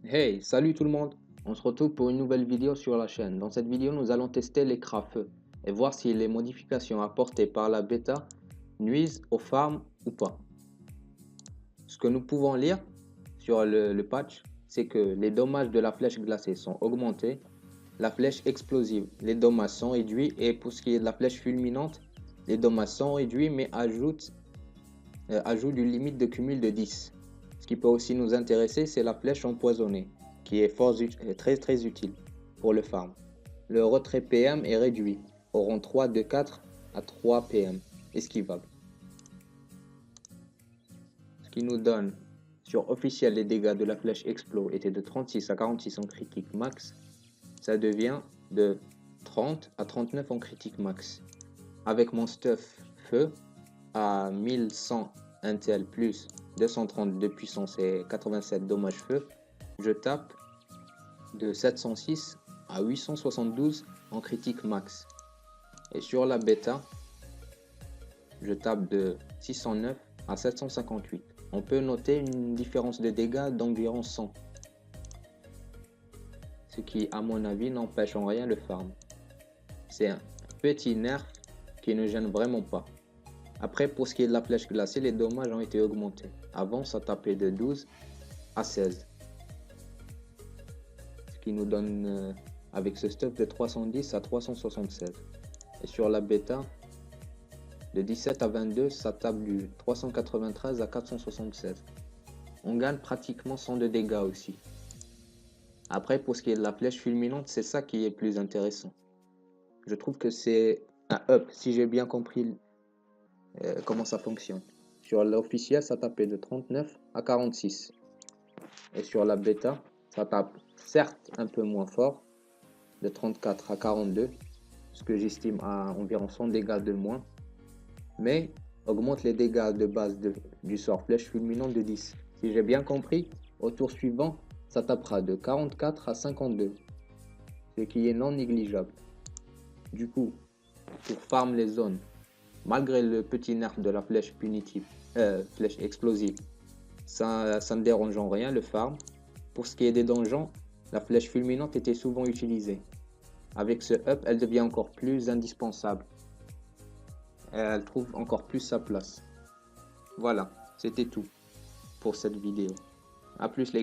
Hey, salut tout le monde! On se retrouve pour une nouvelle vidéo sur la chaîne. Dans cette vidéo, nous allons tester l'écran feu et voir si les modifications apportées par la bêta nuisent aux farms ou pas. Ce que nous pouvons lire sur le patch, c'est que les dommages de la flèche glacée sont augmentés, la flèche explosive, les dommages sont réduits et pour ce qui est de la flèche fulminante, les dommages sont réduits mais ajoute une limite de cumul de 10. Ce qui peut aussi nous intéresser, c'est la flèche empoisonnée, qui est très utile pour le farm. Le retrait PM est réduit, au rang 3 de 4 à 3 PM, esquivable. Ce qui nous donne, sur officiel, les dégâts de la flèche Explo étaient de 36 à 46 en critique max, ça devient de 30 à 39 en critique max. Avec mon stuff feu, à 1100 Intel plus 230 de puissance et 87 dommages feu, je tape de 706 à 872 en critique max. Et sur la bêta, je tape de 609 à 758. On peut noter une différence de dégâts d'environ 100. Ce qui, à mon avis, n'empêche en rien le farm. C'est un petit nerf qui ne gêne vraiment pas. Après, pour ce qui est de la flèche glacée, les dommages ont été augmentés. Avant, ça tapait de 12 à 16. Ce qui nous donne, avec ce stuff, de 310 à 376. Et sur la bêta, de 17 à 22, ça tape du 393 à 476. On gagne pratiquement 100 de dégâts aussi. Après, pour ce qui est de la flèche fulminante, c'est ça qui est plus intéressant. Je trouve que c'est un up, si j'ai bien compris comment ça fonctionne. Sur l'officiel, ça tapait de 39 à 46. Et sur la bêta, ça tape certes un peu moins fort, de 34 à 42, ce que j'estime à environ 100 dégâts de moins, mais augmente les dégâts de base du sort flèche fulminante de 10. Si j'ai bien compris, au tour suivant, ça tapera de 44 à 52, ce qui est non négligeable. Du coup, pour farm les zones, malgré le petit nerf de la flèche punitive, flèche explosive, ça ne dérange en rien le farm. Pour ce qui est des donjons, la flèche fulminante était souvent utilisée. Avec ce up, elle devient encore plus indispensable. Elle trouve encore plus sa place. Voilà, c'était tout pour cette vidéo. A plus les gars.